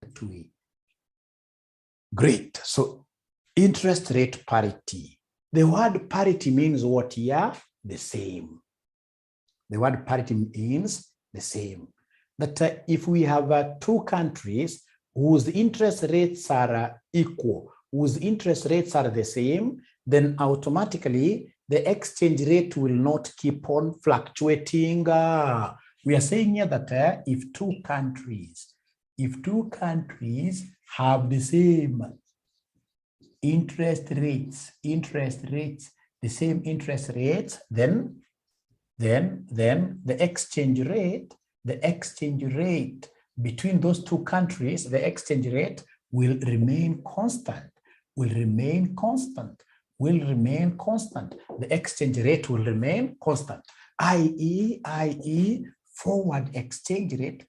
2E. Great. So interest rate parity. The word parity means what here? The same. The word parity means the same. That if we have two countries whose interest rates are equal, whose interest rates are the same, then automatically the exchange rate will not keep on fluctuating. We are saying here that if two countries have the same interest rates, the same interest rates, then the exchange rate between those two countries, the exchange rate will remain constant, The exchange rate will remain constant, i.e. forward exchange rate,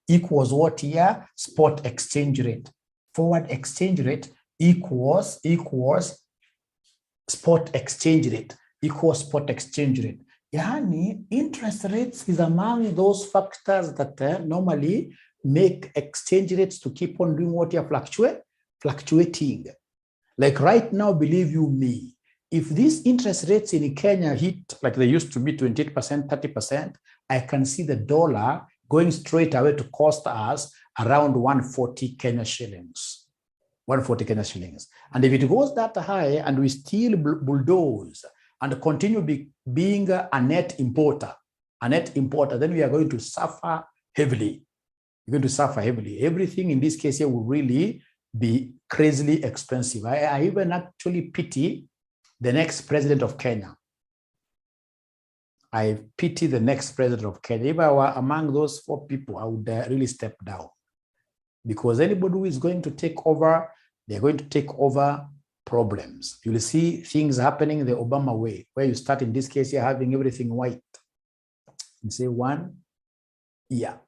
equals what here? Spot exchange rate. Forward exchange rate equals spot exchange rate, Yani, interest rates is among those factors that normally make exchange rates to keep on doing what here? Fluctuating. Like right now, believe you me, if these interest rates in Kenya hit like they used to be 28%, 30%, I can see the dollar going straight away to cost us around 140 Kenya shillings. 140 Kenya shillings. And if it goes that high and we still bulldoze and continue being a net importer, then we are going to suffer heavily. Everything in this case here will really be crazily expensive. I even actually pity the next president of Kenya. I pity the next president of Kenya. If I were among those four people, I would really step down. Because anybody who is going to take over, they're going to take over problems. You'll see things happening the Obama way, where you start in this case, you're having everything white. You say 1 year.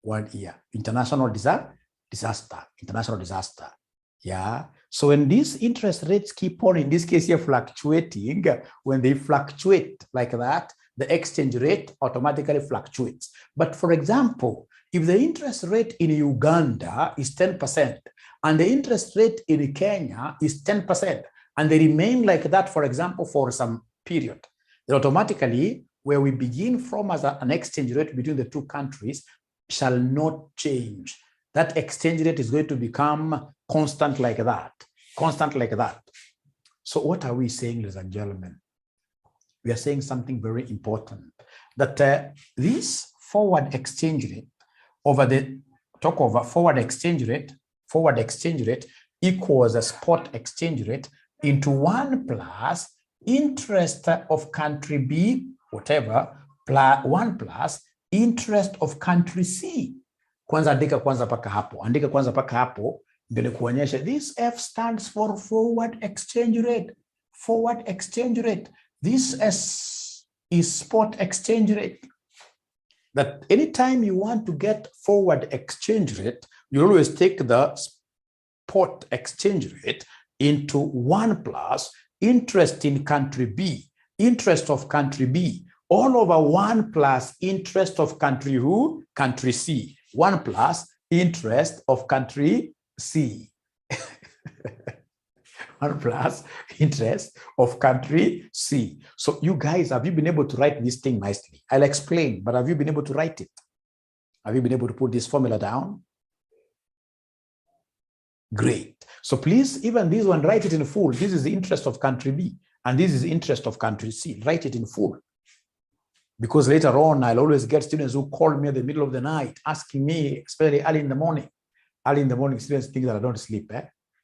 1 year. International disaster. Yeah. So when these interest rates keep on, in this case here, fluctuating, when they fluctuate like that, the exchange rate automatically fluctuates. But for example, if the interest rate in Uganda is 10% and the interest rate in Kenya is 10%, and they remain like that, for example, for some period, then automatically where we begin from as an exchange rate between the two countries shall not change. That exchange rate is going to become constant like that. So what are we saying, ladies and gentlemen? We are saying something very important, that this forward exchange rate forward exchange rate equals a spot exchange rate into 1 plus interest of country B, whatever, plus 1 plus interest of country C. Kwanza andika kwanza paka hapo, ndio nikuonyesha this F stands for forward exchange rate. This S is spot exchange rate. That anytime you want to get forward exchange rate, you always take the spot exchange rate into 1 plus interest in country B, interest of country B, all over 1 plus interest of country who? Country C. 1 plus interest of country C. 1 plus interest of country C. So you guys, have you been able to write this thing nicely? I'll explain, but have you been able to write it? Have you been able to put this formula down? Great. So please, even this one, write it in full. This is the interest of country B, and this is the interest of country C. Write it in full. Because later on, I'll always get students who call me at the middle of the night, asking me, especially early in the morning. Early in the morning, students think that I don't sleep.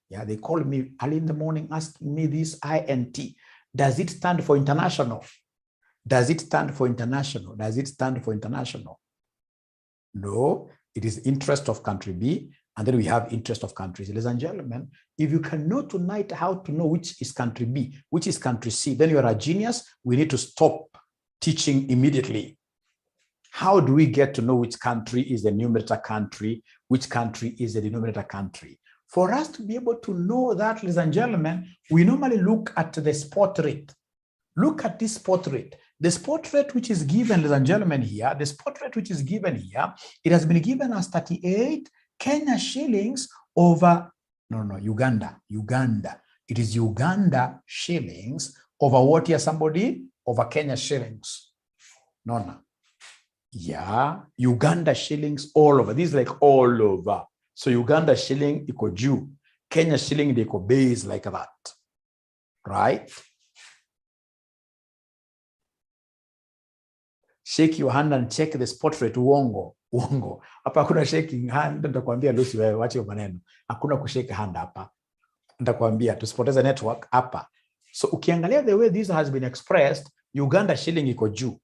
Yeah, they call me early in the morning, asking me this INT. Does it stand for international? Does it stand for international? Does it stand for international? No, it is interest of country B, and then we have interest of countries. Ladies and gentlemen, if you can know tonight how to know which is country B, which is country C, then you are a genius. We need to stop teaching immediately. How do we get to know which country is the numerator country, which country is the denominator country? For us to be able to know that, ladies and gentlemen, we normally look at the spot rate. Look at this spot rate. The spot rate which is given, ladies and gentlemen, here, the spot rate which is given here, it has been given as 38 Kenya shillings over, Uganda. It is Uganda shillings over what here, somebody? Over Kenya shillings. Yeah, Uganda shillings all over. This is like all over. So Uganda shilling equal Jew. Kenya shilling equal base like that. Right? Shake your hand and check the spot rate. Uongo. Hapa hakuna shaking hand. Nitakwambia Lucy wewe wache maneno. Hakuna kushake hand hapa. Nitakwambia tusipoteze network hapa. So ukiangalia the way this has been expressed, Uganda shilling iko juu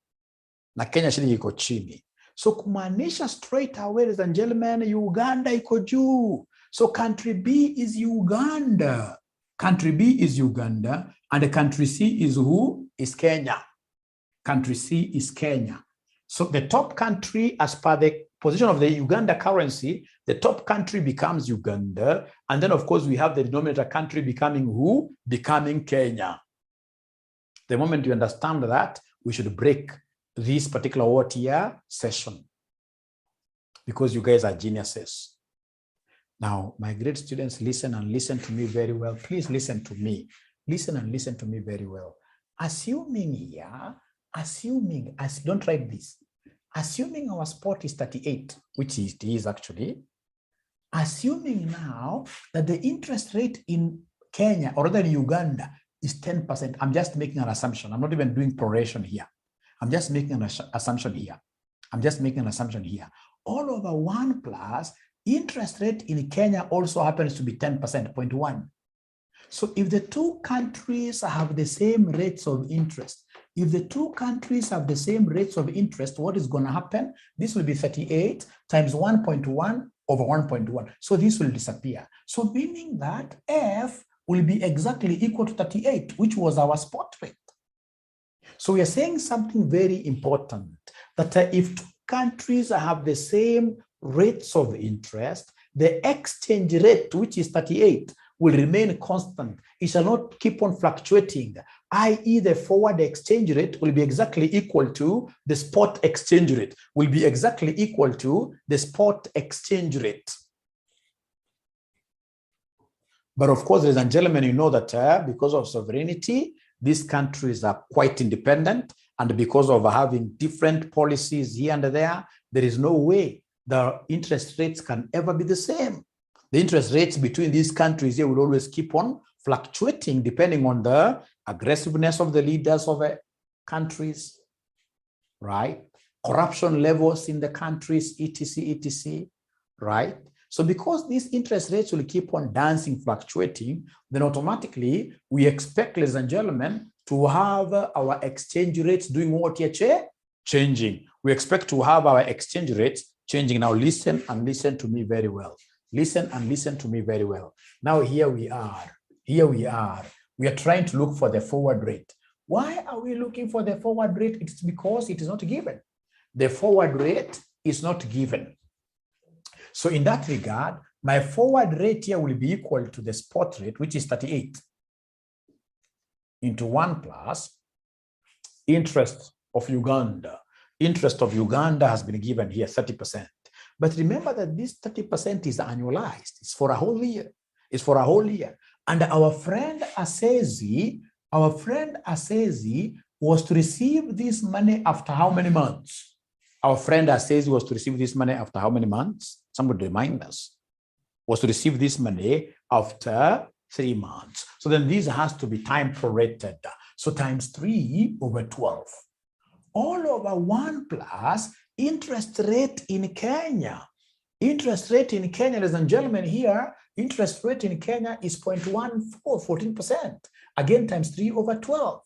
na Kenya shilling iko chini. So kumaanisha straight away, ladies and gentlemen, Uganda iko juu. So country B is Uganda. Country B is Uganda and country C is who? Is Kenya. Country C is Kenya. So the top country, as per the position of the Uganda currency, the top country becomes Uganda. And then, of course, we have the denominator country becoming who? Becoming Kenya. The moment you understand that, we should break this particular what year session, because you guys are geniuses. Now, my great students, listen and listen to me very well. Please listen to me. Listen and listen to me very well. Assuming here, don't write this. Assuming our spot is 38, which it is actually, assuming now that the interest rate in Kenya or rather in Uganda is 10%. I'm just making an assumption. I'm not even doing proration here. I'm just making an assumption here. All over 1 plus interest rate in Kenya also happens to be 10%, 0.1. So if the two countries have the same rates of interest, what is going to happen? This will be 38 times 1.1 over 1.1. So this will disappear. So meaning that F will be exactly equal to 38, which was our spot rate. So we are saying something very important, that if two countries have the same rates of interest, the exchange rate, which is 38, will remain constant. It shall not keep on fluctuating, i.e. the forward exchange rate will be exactly equal to the spot exchange rate, But of course, ladies and gentlemen, you know that because of sovereignty, these countries are quite independent, and because of having different policies here and there is no way the interest rates can ever be the same. The interest rates between these countries here will always keep on fluctuating depending on the aggressiveness of the leaders of countries, right? Corruption levels in the countries, etc., right? So because these interest rates will keep on dancing, fluctuating, then automatically we expect, ladies and gentlemen, to have our exchange rates doing what here? Changing. We expect to have our exchange rates changing. Now listen and listen to me very well. Now here we are. We are trying to look for the forward rate. Why are we looking for the forward rate? It's because it is not given. The forward rate is not given. So in that regard, my forward rate here will be equal to the spot rate, which is 38, into 1 plus interest of Uganda. Interest of Uganda has been given here 30%. But remember that this 30% is annualized. It's for a whole year. And our friend 値was to receive this money after how many months? Somebody remind us. Was to receive this money after 3 months. So then this has to be time prorated. So times 3 over 12. All over 1 plus interest rate in Kenya. Ladies and gentlemen, here, interest rate in Kenya is 0.14, 14%. Again, times 3 over 12.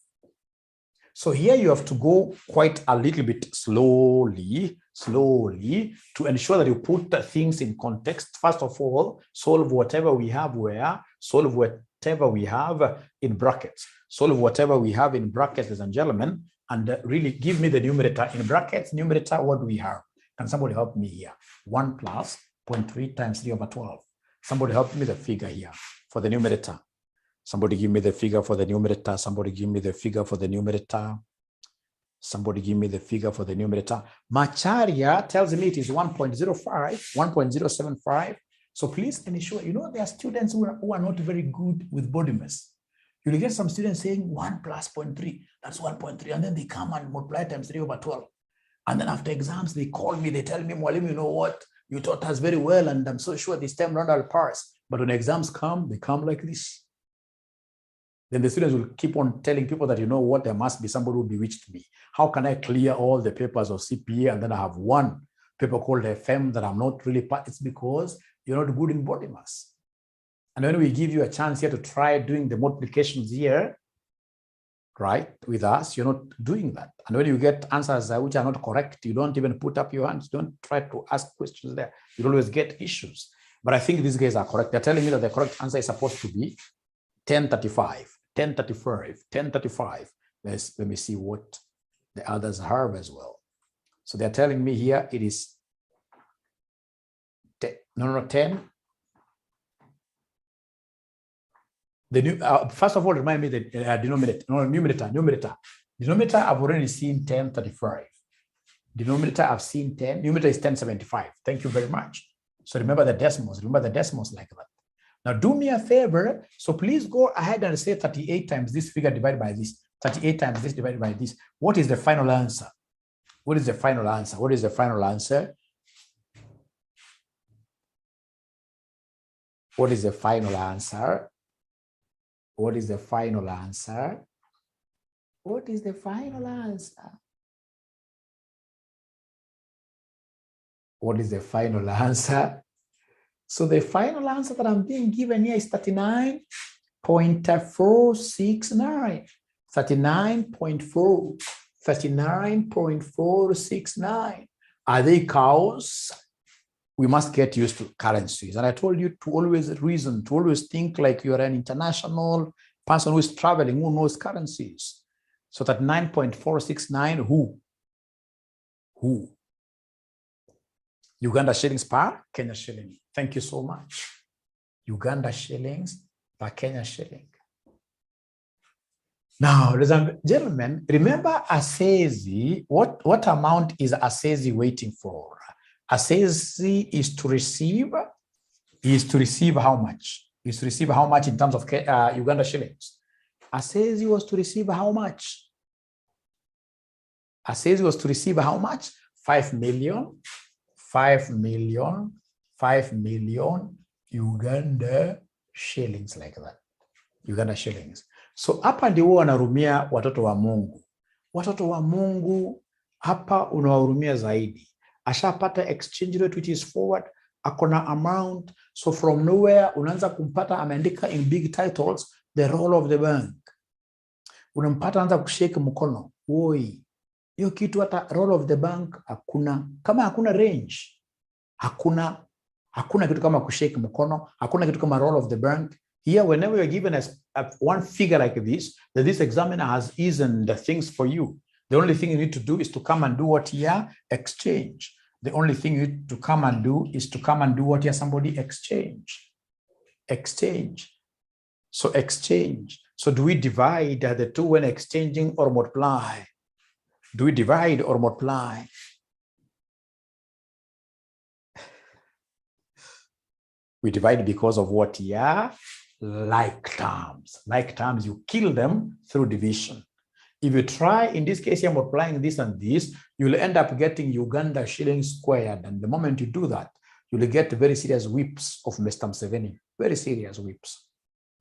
So here you have to go quite a little bit slowly to ensure that you put things in context. First of all, solve whatever we have in brackets. Ladies and gentlemen, and really give me the numerator in brackets. Numerator, what do we have? Can somebody help me here? 1 plus 0.3 times 3 over 12. Somebody help me the figure here for the numerator. Somebody give me the figure for the numerator. Somebody give me the figure for the numerator. Macharia tells me it is 1.05, 1.075. So please ensure, there are students who are not very good with body mass. You'll get some students saying 1 plus 0.3, that's 1.3, and then they come and multiply times 3/12. And then after exams, they call me, they tell me, Mwalimu, you know what? You taught us very well, and I'm so sure this time round I'll pass. But when exams come, they come like this. Then the students will keep on telling people that, there must be somebody who bewitched me. How can I clear all the papers of CPA and then I have one paper called FM that I'm not really part? It's because you're not good in body mass. And when we give you a chance here to try doing the multiplications here, right, with us, you're not doing that. And when you get answers which are not correct, you don't even put up your hands. Don't try to ask questions there. You always get issues. But I think these guys are correct. They're telling me that the correct answer is supposed to be 1035. 1035. Let me see what the others have as well. So they're telling me here it is 10. No, 10. The new, first of all, remind me the denominator. No, numerator. Denominator, I've already seen 1035. Denominator, I've seen 10. Numerator is 1075. Thank you very much. So remember the decimals. Remember the decimals like that. Now, do me a favor. So please go ahead and say 38 times this figure divided by this. 38 times this divided by this. What is the final answer? What is the final answer? What is the final answer? What is the final answer? What is the final answer? What is the final answer? What is the final answer? So the final answer that I'm being given here is 39.469. 39.469. Are they cows? We must get used to currencies. And I told you to always reason, to always think like you're an international person who is traveling, who knows currencies. So that 9.469, who? Uganda shillings per Kenya shilling. Thank you so much. Uganda shillings per Kenya shilling. Now, ladies and gentlemen, remember 𝐴𝐶𝐷. What amount is 𝐴𝐶𝐷 waiting for? 𝐴𝐶𝐷 is to receive how much? Is to receive how much in terms of Uganda shillings? 𝐴𝐶𝐷 was to receive how much? 𝐴𝐶𝐷 was to receive how much? 5 million Uganda shillings, like that. Uganda shillings. So hapa ndio wanarumia watoto wa Mungu. Watoto wa Mungu hapa unawahurumia zaidi. Ashapata exchange rate which is forward, akona amount. So from nowhere unaanza kumpata ameandika in big titles the role of the bank. Unampata anaanza kushake mkono. Woi. Hiyo kitu hata role of the bank hakuna. Kama hakuna range, hakuna kitu kama kushake mkono, hakuna kitu kama role of the bank. Here, whenever you're given one figure like this, that this examiner has eased the things for you. The only thing you need to do is to come and do what here? Exchange. The only thing you need to come and do is to come and do what here? Somebody exchange. Exchange. So exchange. So do we divide the two when exchanging or multiply? Do we divide or multiply? We divide because of what here? Like terms. Like terms, you kill them through division. If you try, in this case, you're multiplying this and this, you'll end up getting Uganda shillings squared. And the moment you do that, you'll get very serious whips of Mr. Museveni. Very serious whips.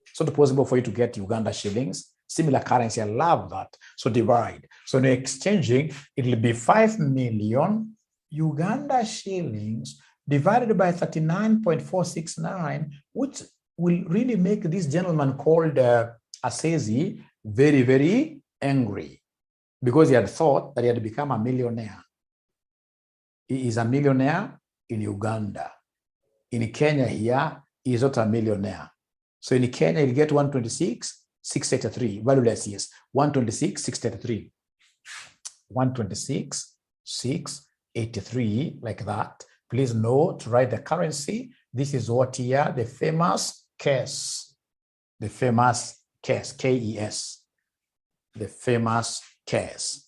It's not possible for you to get Uganda shillings. Similar currency, I love that. So divide. So in exchanging, it will be 5 million Uganda shillings divided by 39.469, which will really make this gentleman called 𝐴𝐶𝐷 very, very angry, because he had thought that he had become a millionaire. He is a millionaire in Uganda. In Kenya here, he is not a millionaire. So in Kenya, he'll get 126,683. Valueless, yes. 126,683. 126,683, like that. Please note to write the currency. This is what here, the famous case. The famous case, KES. The famous case.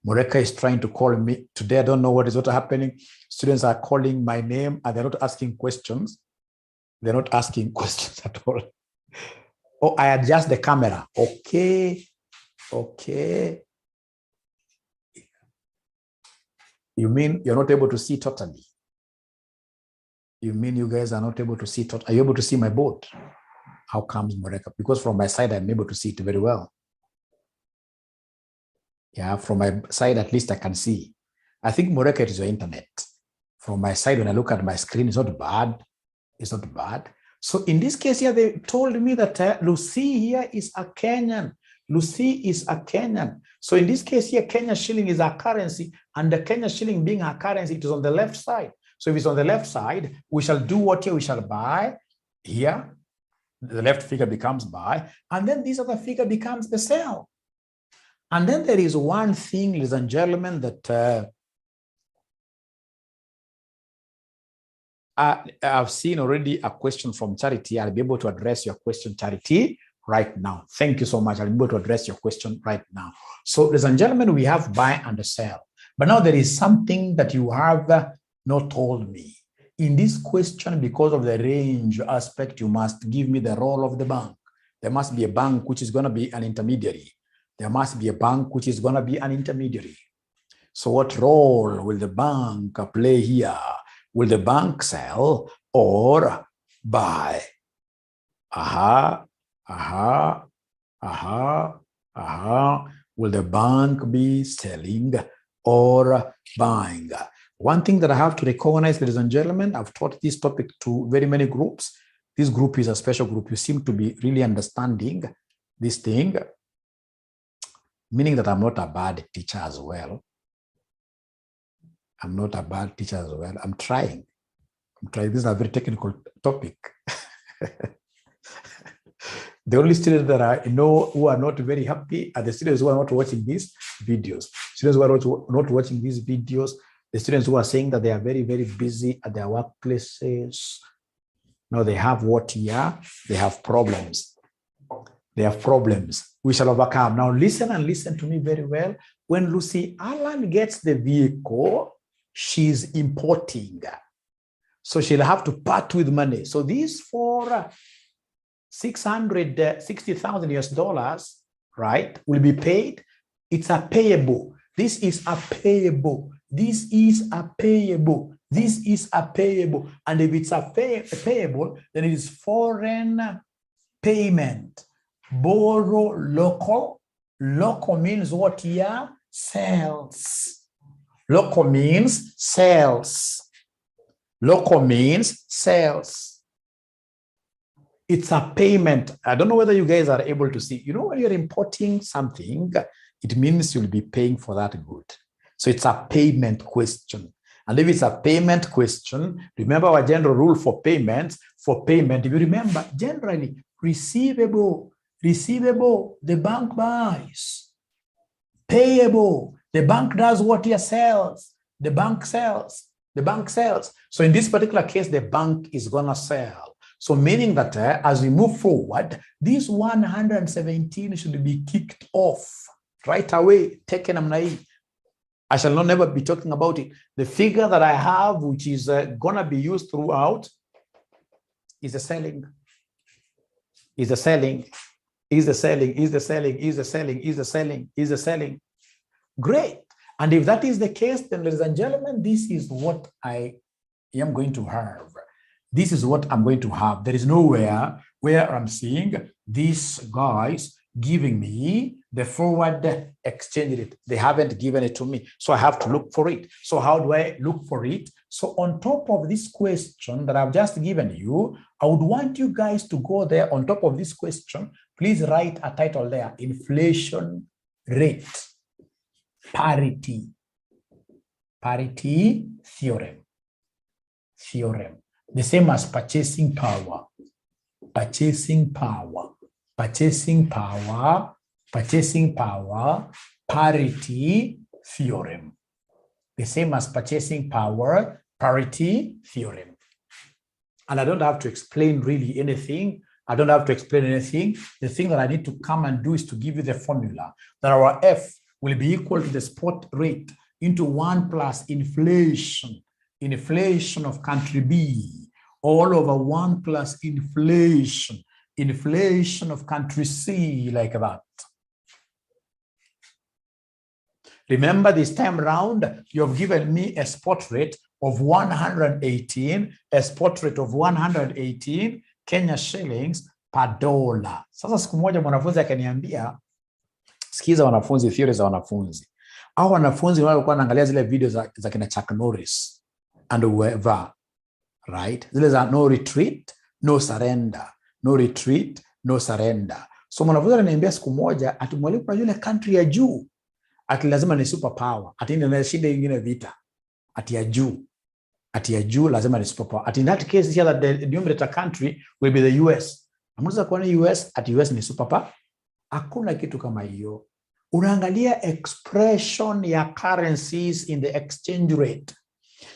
Moreka is trying to call me today. I don't know what is happening. Students are calling my name and they're not asking questions. They're not asking questions at all. Oh, I adjust the camera. Okay. Okay. You mean you're not able to see totally? You mean you guys are not able to see totally? Are you able to see my board? How comes, Moreka? Because from my side, I'm able to see it very well. Yeah, from my side, at least I can see. I think, Moreka, it is your internet. From my side, when I look at my screen, it's not bad. It's not bad. So in this case here, they told me that Lucy here is a Kenyan. Lucy is a Kenyan. So in this case here, Kenya shilling is our currency, and the Kenya shilling being our currency, it is on the left side. So if it's on the left side, we shall do what here? We shall buy here. The left figure becomes buy, and then this other figure becomes the sell. And then there is one thing, ladies and gentlemen, that I've seen already a question from Charity. I'll be able to address your question, Charity, right now. Thank you so much. I'll be able to address your question right now. So, ladies and gentlemen, we have buy and sell. But now there is something that you have not told me. In this question, because of the range aspect, you must give me the role of the bank. There must be a bank which is going to be an intermediary. There must be a bank which is going to be an intermediary. So what role will the bank play here? Will the bank sell or buy? Will the bank be selling or buying? One thing that I have to recognize, ladies and gentlemen, I've taught this topic to very many groups. This group is a special group. You seem to be really understanding this thing, meaning that I'm not a bad teacher as well. I'm not a bad teacher as well. I'm trying. This is a very technical topic. The only students that I know who are not very happy are the students who are not watching these videos. Students who are not watching these videos, the students who are saying that they are very, very busy at their workplaces. Now they have what here? They have problems. They have problems. We shall overcome. Now listen and listen to me very well. When Lucy Allen gets the vehicle, she's importing. So she'll have to part with money. So these for $660,000 US, right, will be paid. It's a payable. This is a payable. This is a payable. This is a payable. And if it's a payable, then it is foreign payment. Borrow local. Local means what here? Sales. Local means sales. Local means sales. It's a payment. I don't know whether you guys are able to see. You know, when you're importing something, it means you'll be paying for that good. So it's a payment question. And if it's a payment question, remember our general rule for payments. For payment, if you remember, generally, receivable, the bank buys. Payable, the bank does what he sells. The bank sells. The bank sells. So in this particular case, the bank is going to sell. So meaning that as we move forward, this 117 should be kicked off right away, taken amnai. I shall not never be talking about it. The figure that I have, which is going to be used throughout, is the selling. Is the selling. Is the selling. Is the selling. Is the selling. Is the selling. Is the selling. Great. And if that is the case, then ladies and gentlemen, this is what I am going to have. This is what I'm going to have. There is nowhere where I'm seeing these guys giving me the forward exchange rate. They haven't given it to me. So I have to look for it. So how do I look for it? So on top of this question that I've just given you, I would want you guys to go there on top of this question. Please write a title there. Inflation rate. Parity. Parity theorem. Theorem. The same as purchasing power. Purchasing power. Purchasing power. Purchasing power. Parity theorem. The same as purchasing power. Parity theorem. And I don't have to explain really anything. I don't have to explain anything. The thing that I need to come and do is to give you the formula that our F will be equal to the spot rate into 1 plus inflation of country B, all over 1 plus inflation of country C, like that. Remember, this time round, you have given me a spot rate of 118, Kenya shillings per dollar. Sasa siku moja mwanafunzi akaniambia, sikiza wanafunzi, theory za wanafunzi. Hao wanafunzi walikuwa wanaangalia zile video za kina Chuck Norris and whoever, right? Zile za no retreat, no surrender. No retreat, no surrender. So mwanafunzi ananiambia siku moja, ati mwalimu kwa yule country ya juu, ati lazima ni superpower, ati ndio shida nyingine vita, ati ya juu lazima ni superpower. Ati in that case here that the denominator country will be the US. Amuza kwa ni US, ati US ni superpower. Hakuna kitu kama hiyo. Unaangalia expression ya currencies in the exchange rate.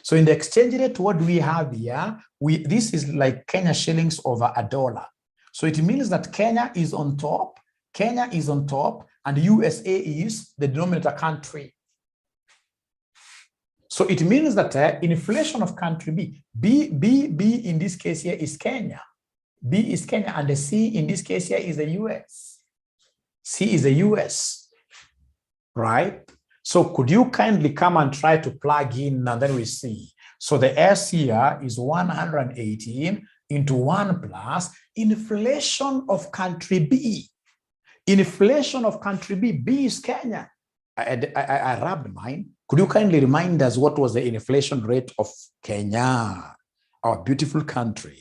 So in the exchange rate, what do we have here? This is like Kenya shillings over a dollar. So it means that Kenya is on top, and USA is the denominator country. So it means that inflation of country B in this case here is Kenya. B is Kenya, and the C in this case here is the US. C is the US, right? So could you kindly come and try to plug in, and then we see. So the S here is 118 into 1 plus inflation of country B. Inflation of country B. B is Kenya. I rubbed mine. Could you kindly remind us what was the inflation rate of Kenya, our beautiful country?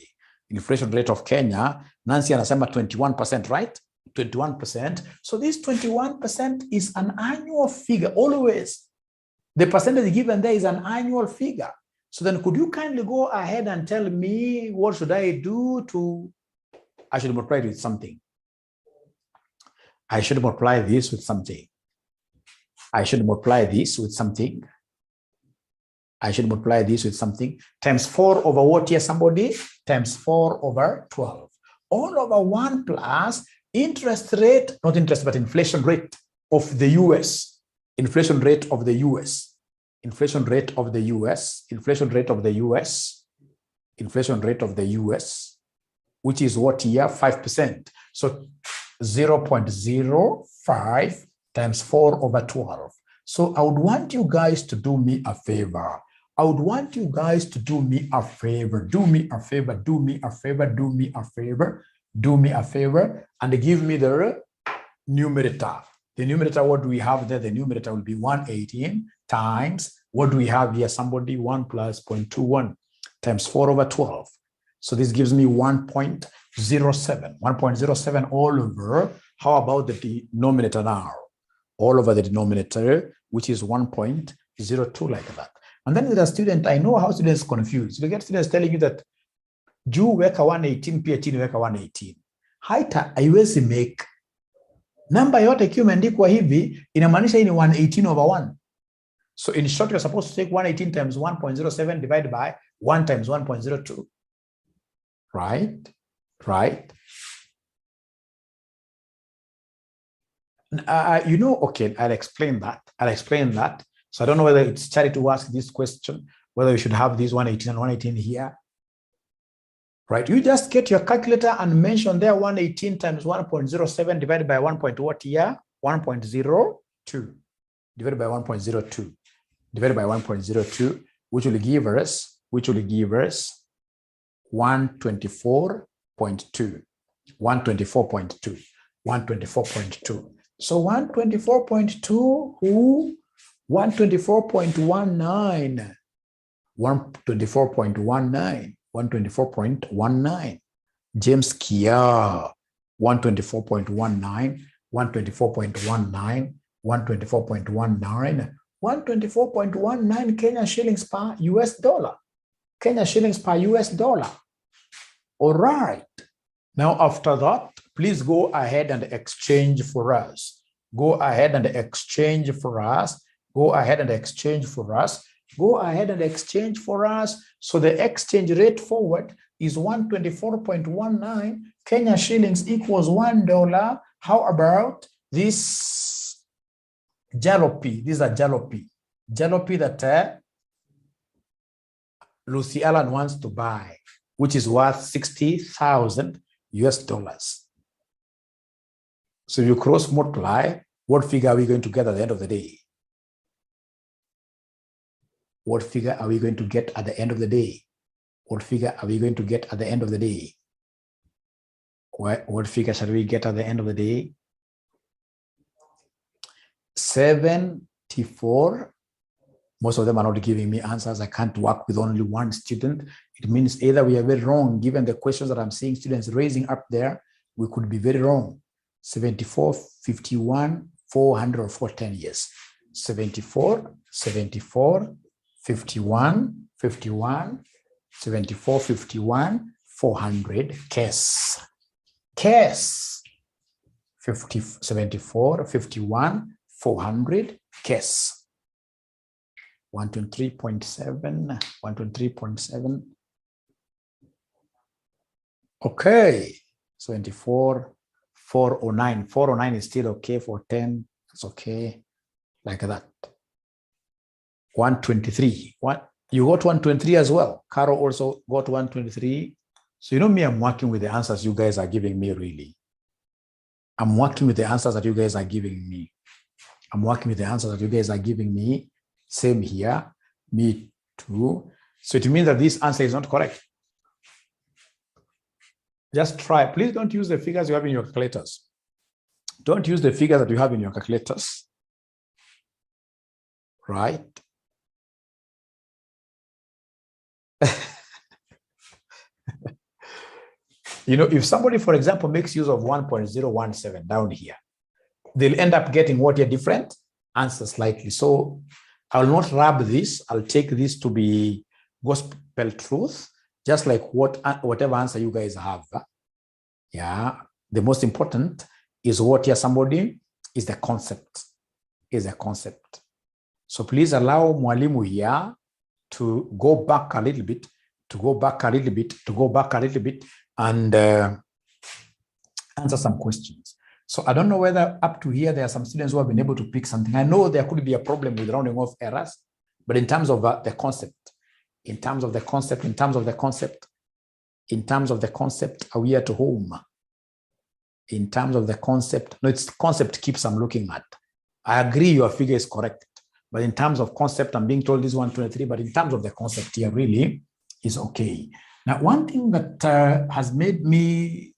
Inflation rate of Kenya, Nancy anasema 21%, right? 21%. So this 21% is an annual figure. Always, the percentage given there is an annual figure. So then could you kindly go ahead and tell me what should I do to, I should multiply it with something. I should multiply this with something. I should multiply this with something. I should multiply this with something. Times 4 over what here, somebody? Times 4 over 12. All over 1 plus interest rate, not interest, but inflation rate of the US. Inflation rate of the US. Inflation rate of the US. Inflation rate of the US. Inflation rate of the US, which is what here? 5%. So 0.05 times 4 over 12. So I would want you guys to do me a favor. I would want you guys to do me a favor. Do me a favor, do me a favor, do me a favor, do me a favor, and give me the numerator. The numerator, what do we have there? The numerator will be 118 times, what do we have here? Somebody 1 plus 0.21 times 4 over 12. So this gives me 1.07. 1.07 all over. How about the denominator now? All over the denominator, which is 1.02, like that. And then with a student, I know how students confused. You get students telling you that juu weka 118, pia chini weka 118. Haita haiwezi make. Namba yote ikiwa imeandikwa hivi, inamaanisha hii ni 118 over 1. So in short, you're supposed to take 118 times 1.07 divided by 1 times 1.02. Right? Right? You know, okay, I'll explain that. So I don't know whether it's charity to ask this question, whether we should have these 118 and 118 here. Right? You just get your calculator and mention there 118 times 1.07 divided by 1. What here? 1.02 divided by 1.02 divided by 1.02, which will give us 124.2. 124.2. 124.2. So 124.2 who? 124.19. 124.19. 124.19. James Kia. 124.19. 124.19. 124.19. 124.19 Kenya shillings per US dollar. Kenya shillings per US dollar. All right. Now, after that, please go ahead and exchange for us. Go ahead and exchange for us. Go ahead and exchange for us. Go ahead and exchange for us. So the exchange rate forward is 124.19. Kenya shillings equals $1. How about this jalopy. These are jalopy. Jalopy that Lucy Allen wants to buy, which is worth $60,000 US. So you cross multiply, what figure are we going to get at the end of the day? What figure are we going to get at the end of the day? What figure are we going to get at the end of the day? What figure shall we get at the end of the day? 74. Most of them are not giving me answers. I can't work with only one student. It means either we are very wrong, given the questions that I'm seeing students raising up there, we could be very wrong. 74, 51, 400 or 410 years. 74, 74, 51, 51, 74, 51, 400, case. Case. 50, 74, 51, 400, case. 123.7, 123.7. Okay, 74, 409. 409 is still okay. 410, it's okay, like that. 123. What? You got 123 as well. Carol also got 123. So you know me, I'm working with the answers you guys are giving me, really. I'm working with the answers that you guys are giving me. I'm working with the answers that you guys are giving me. Same here, me too. So it means that this answer is not correct. Just try. Please don't use the figures you have in your calculators. Don't use the figures that you have in your calculators. Right? You know, if somebody, for example, makes use of 1.017 down here, they'll end up getting what are different answers slightly. So I will not rub this. I'll take this to be gospel truth, just like whatever answer you guys have. Yeah, the most important is what here somebody is the concept. Is a concept. So please allow Mwalimu here to go back a little bit, and answer some questions. So I don't know whether up to here there are some students who have been able to pick something. I know there could be a problem with rounding off errors, but in terms of the concept, are we at home? In terms of the concept, no, it's concept keeps I'm looking at. I agree your figure is correct, but in terms of concept, I'm being told this 123, but in terms of the concept here really is okay. Now, one thing that has made me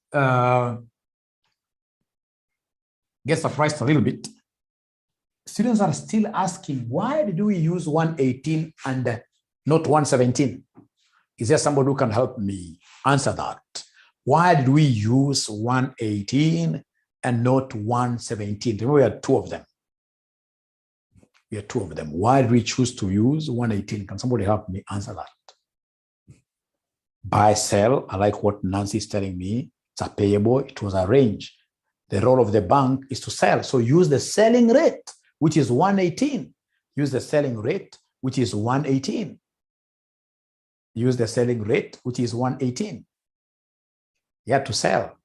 get surprised a little bit, students are still asking, why did we use 118 and not 117? Is there somebody who can help me answer that? Why did we use 118 and not 117? Remember, we had two of them. Why did we choose to use 118? Can somebody help me answer that? Buy, sell, I like what Nancy is telling me. It's a payable, it was arranged. The role of the bank is to sell. So use the selling rate, which is 118. Use the selling rate, which is 118. Use the selling rate, which is 118. You have to sell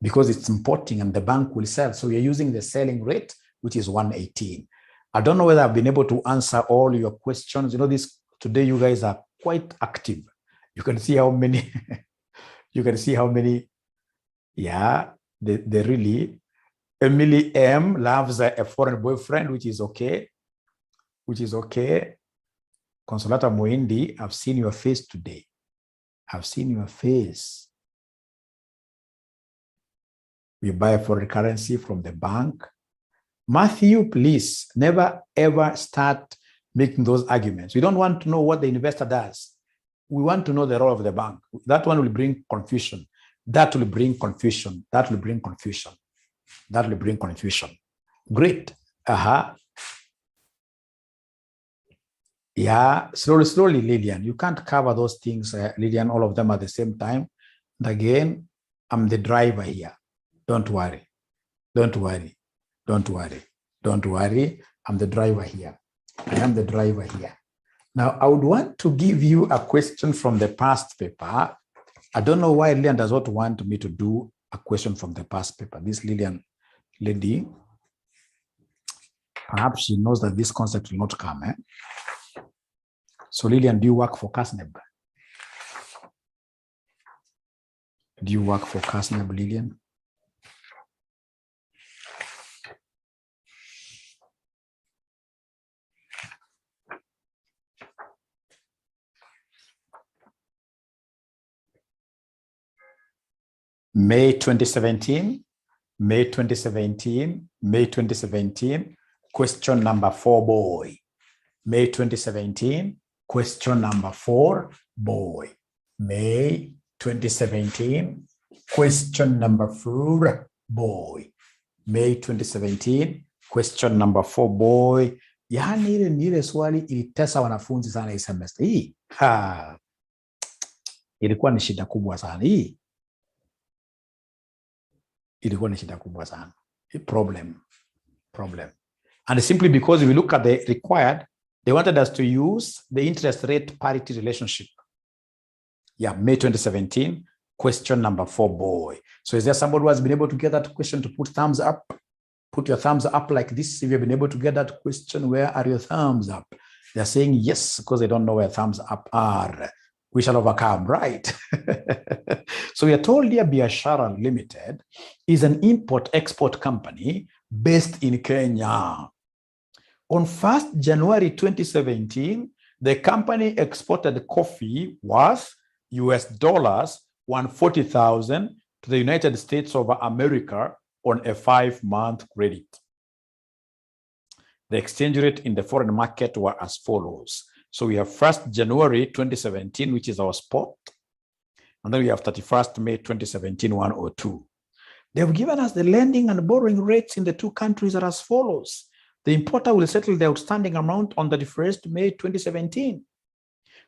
because it's importing and the bank will sell. So you're using the selling rate, which is 118. I don't know whether I've been able to answer all your questions. You know, this today you guys are quite active. You can see how many, yeah, they really, Emily M loves a foreign boyfriend, which is okay. Consolata Moindi, I've seen your face today. I've seen your face. We buy foreign currency from the bank. Matthew, please never ever start making those arguments. We don't want to know what the investor does. We want to know the role of the bank. That one will bring confusion. That will bring confusion. Great. Yeah, slowly, Lillian. You can't cover those things, Lillian, all of them at the same time. And again, I'm the driver here. Don't worry. I'm the driver here. I am the driver here. Now, I would want to give you a question from the past paper. I don't know why Lillian does not want me to do a question from the past paper. This Lillian lady, Perhaps she knows that this concept will not come. So Lillian, do you work for KNEC? Do you work for KNEC, Lillian? May 2017, May 2017, May 2017, question number 4, boy. May 2017, question number 4, boy. May 2017, question number 4, boy. May 2017, question number 4, boy. Yani ile swali ilitesa wanafunzi sana hii semester hii. Ilikuwa ni shida kubwa sana hii. Ilikuwa ni shida kubwa sana. Problem. And simply because we look at the required, they wanted us to use the interest rate parity relationship. Yeah, May 2017, question number 4, boy. So is there somebody who has been able to get that question to put thumbs up? Put your thumbs up like this if you've been able to get that question. Where are your thumbs up? They're saying yes, because they don't know where thumbs up are. We shall overcome, right? So we are told here 𝗕𝗓𝗓 Limited is an import-export company based in Kenya. On 1st January 2017, the company exported coffee worth $140,000 to the United States of America on a 5-month credit. The exchange rate in the foreign market were as follows. So we have 1st January 2017, which is our spot. And then we have 31st May 2017, 102. They've given us the lending and borrowing rates in the two countries are as follows. The importer will settle the outstanding amount on the 31st May 2017.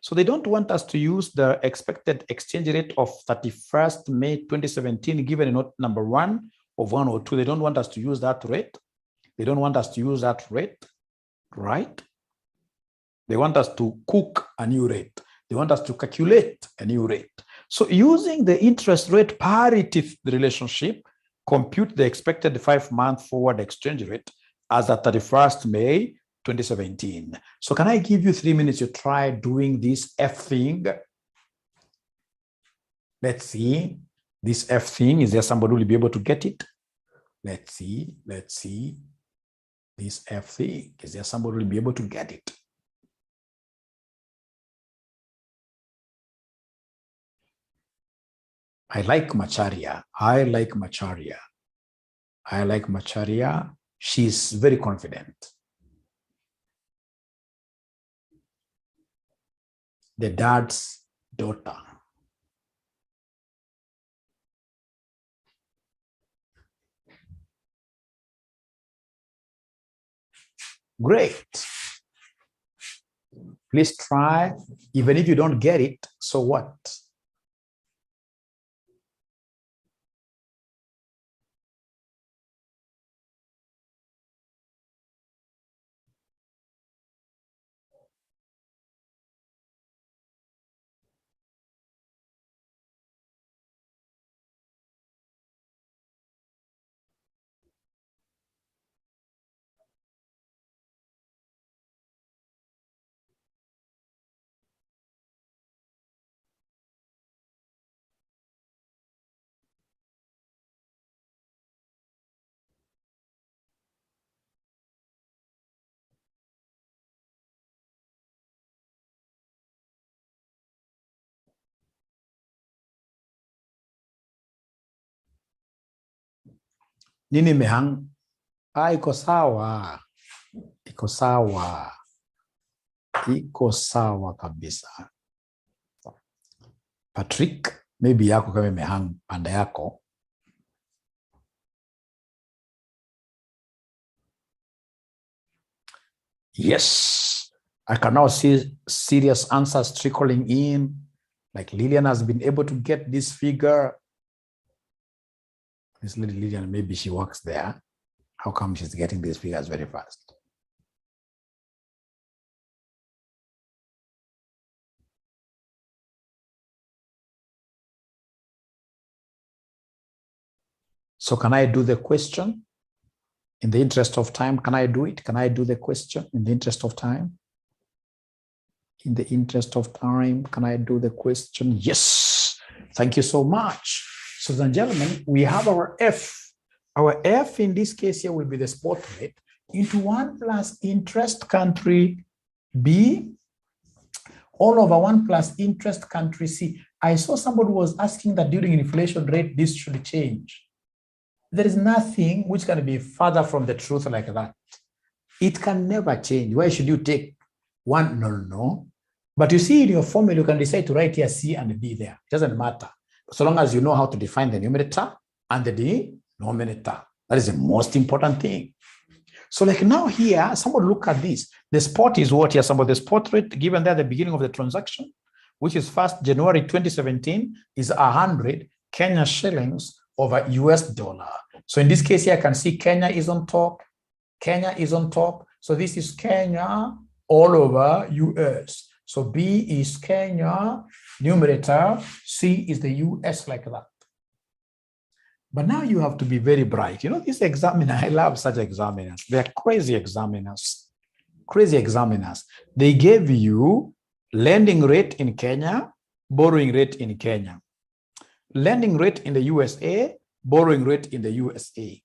So they don't want us to use the expected exchange rate of 31st May 2017, given in note number 1 of 102. They don't want us to use that rate. They don't want us to use that rate, right? They want us to cook a new rate. They want us to calculate a new rate. So using the interest rate parity relationship, compute the expected 5-month forward exchange rate as at 31st May 2017. So can I give you 3 minutes to try doing this F thing? Let's see. This F thing, is there somebody who will be able to get it? Let's see. This F thing, is there somebody who will be able to get it? I like Macharia. She's very confident. The dad's daughter. Great. Please try. Even if you don't get it, so what? Nini mehang? Iko sawa. Iko sawa kabisa. Patrick, maybe yako kama mehang panda yako. Yes, I can now see serious answers trickling in. Like Lillian has been able to get this figure. This lady Lillian, maybe she works there. How come she's getting these figures very fast? So can I do the question? In the interest of time, can I do it? Can I do the question in the interest of time? In the interest of time, can I do the question? Yes. Thank you so much. So, ladies and gentlemen, we have our F. Our F in this case here will be the spot rate into 1 plus interest country B all over 1 plus interest country C. I saw somebody was asking that during inflation rate, this should change. There is nothing which can be further from the truth like that. It can never change. Why should you take one? No. But you see in your formula, you can decide to write here C and B there. It doesn't matter. So long as you know how to define the numerator and the denominator. That is the most important thing. So like now here, somebody look at this. The spot is what here? Somebody, the spot rate given there at the beginning of the transaction, which is 1st January 2017, is 100 Kenya shillings over US dollar. So in this case here, I can see Kenya is on top. Kenya is on top. So this is Kenya all over US. So B is Kenya, numerator, C is the US like that. But now you have to be very bright. You know, this examiner, I love such examiners. They're crazy examiners. Crazy examiners. They gave you lending rate in Kenya, borrowing rate in Kenya. Lending rate in the USA, borrowing rate in the USA.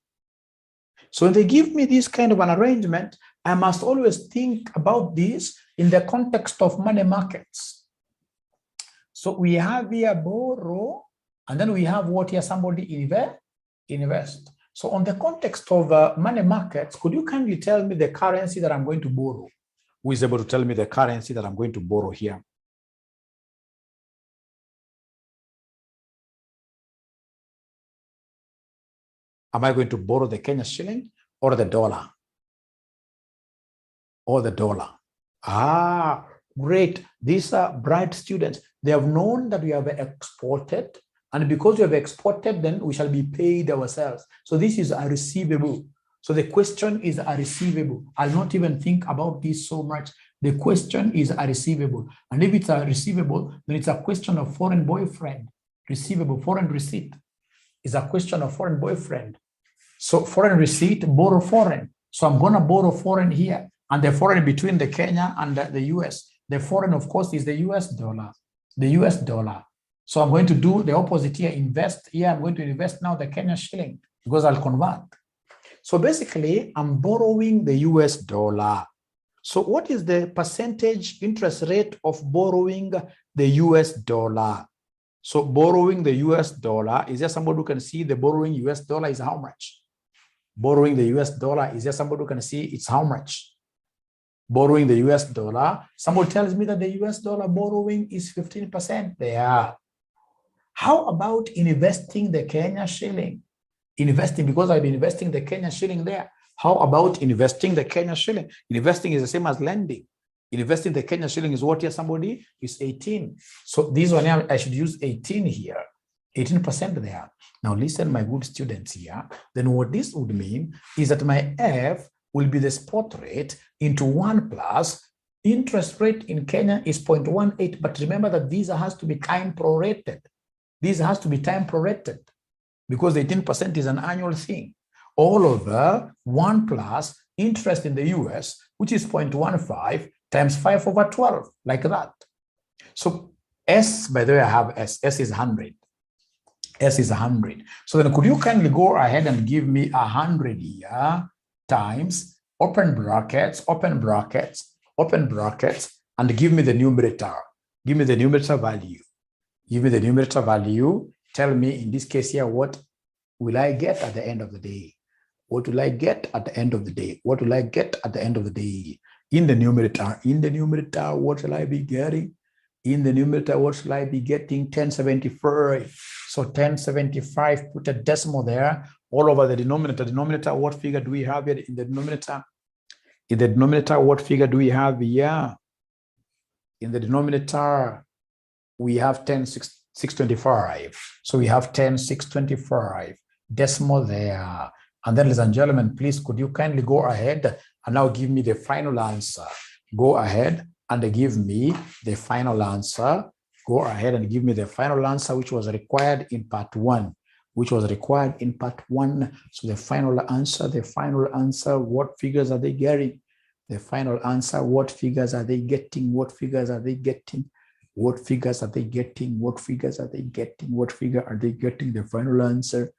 So when they give me this kind of an arrangement, I must always think about this in the context of money markets. So we have here borrow, and then we have what here somebody invest. So on the context of money markets, could you kindly tell me the currency that I'm going to borrow? Who is able to tell me the currency that I'm going to borrow here? Am I going to borrow the Kenya shilling or the dollar? Or the dollar? Ah, great. These are bright students. They have known that we have exported, and because we have exported, then we shall be paid ourselves. So this is a receivable. So the question is a receivable. I'll not even think about this so much. The question is a receivable. And if it's a receivable, then it's a question of foreign boyfriend. Receivable, foreign receipt is a question of foreign boyfriend. So foreign receipt, borrow foreign. So I'm going to borrow foreign here. And the foreign between the Kenya and the US. The foreign, of course, is the US dollar. The US dollar. So I'm going to do the opposite here, invest. Here I'm going to invest now the Kenya shilling because I'll convert. So basically, I'm borrowing the US dollar. So what is the percentage interest rate of borrowing the US dollar? So borrowing the US dollar, is there somebody who can see the borrowing US dollar is how much? Borrowing the US dollar, is there somebody who can see it's how much? Borrowing the US dollar, somebody tells me that the US dollar borrowing is 15% there. How about investing the Kenya shilling? Investing, because I've been investing the Kenya shilling there. How about investing the Kenya shilling? Investing is the same as lending. Investing the Kenya shilling is what here? Somebody is 18. So this one here, I should use 18 here. 18% there. Now listen, my good students here. Then what this would mean is that my F will be the spot rate into 1 plus interest rate in Kenya is 0.18. But remember that this has to be time prorated. This has to be time prorated because 18% is an annual thing. All over 1 plus interest in the US, which is 0.15 times 5 over 12, like that. So S, by the way, I have S. S is 100. S is 100. So then could you kindly go ahead and give me 100 here times, open brackets, open brackets, open brackets, and give me the numerator. Give me the numerator value. Give me the numerator value. Tell me in this case here, what will I get at the end of the day? What will I get at the end of the day? What will I get at the end of the day? In the numerator, what shall I be getting? In the numerator, what shall I be getting? 1075. So 1075, put a decimal there, all over the denominator. Denominator, what figure do we have here in the denominator? In the denominator, what figure do we have here? In the denominator, we have 10,625. So we have 10,625 decimal there. And then, ladies and gentlemen, please, could you kindly go ahead and now give me the final answer? Go ahead and give me the final answer. Go ahead and give me the final answer, which was required in part 1. which was required in part 1. So the final answer, what figures are they getting? The final answer, what figures are they getting? What figures are they getting? What figures are they getting? What figures are they getting? What figure are they getting? The final answer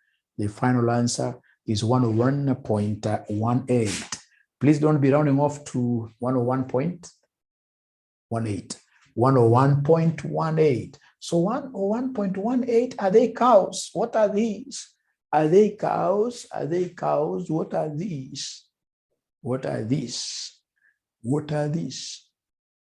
is 101.18. Please don't be rounding off to 101.18. 101.18. So 101.18, are they cows? What are these? Are they cows? Are they cows? What are these? What are these? What are these?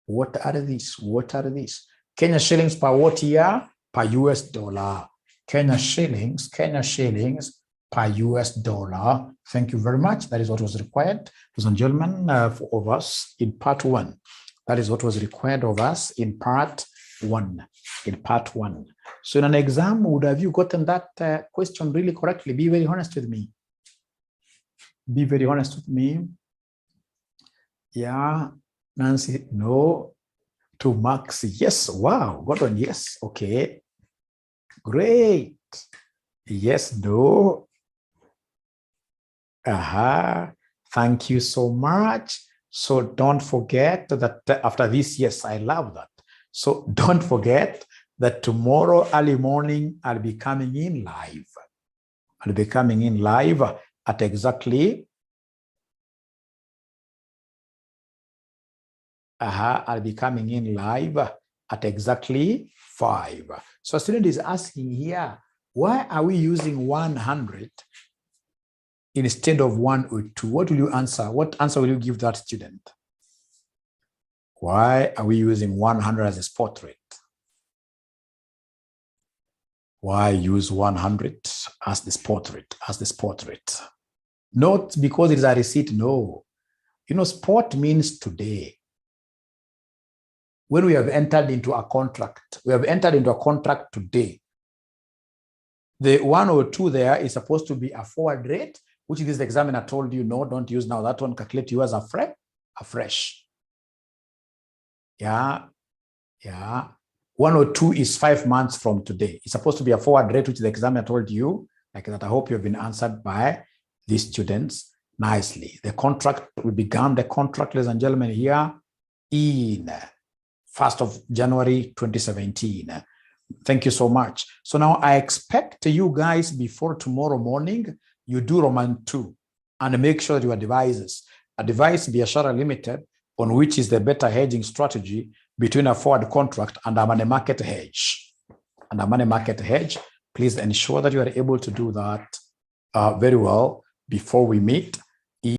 What are these? What are these? Kenya shillings per what year? Per US dollar. Kenya shillings per US dollar. Thank you very much. That is what was required, ladies and gentlemen, of us in part 1. That is what was required of us in part 1. So in an exam, would have you gotten that question really correctly? Be very honest with me. Be very honest with me. Yeah, Nancy, no. To Max, yes. Wow, got on, yes. Okay, great. Yes, no. Thank you so much. So don't forget that after this, yes, I love that. So don't forget that tomorrow early morning, I'll be coming in live. I'll be coming in live at exactly I'll be coming in live at exactly 5. So a student is asking here, why are we using 100 instead of 102? What will you answer? What answer will you give that student? Why are we using 100 as a spot rate? Why use 100 as the spot rate? Not because it is a receipt, no. You know, spot means today. When we have entered into a contract, today. The 102 there is supposed to be a forward rate, which this examiner told you, no, don't use now. That one calculate you as a fresh. Yeah. 102 is 5 months from today. It's supposed to be a forward rate, which the examiner told you, like that. I hope you've been answered by these students nicely. The contract, we began the contract, ladies and gentlemen, here in 1st of January 2017. Thank you so much. So now I expect you guys before tomorrow morning, you do Roman 2 and make sure your devices, a device Biashara Limited, on which is the better hedging strategy between a forward contract and a money market hedge. Please ensure that you are able to do that very well before we meet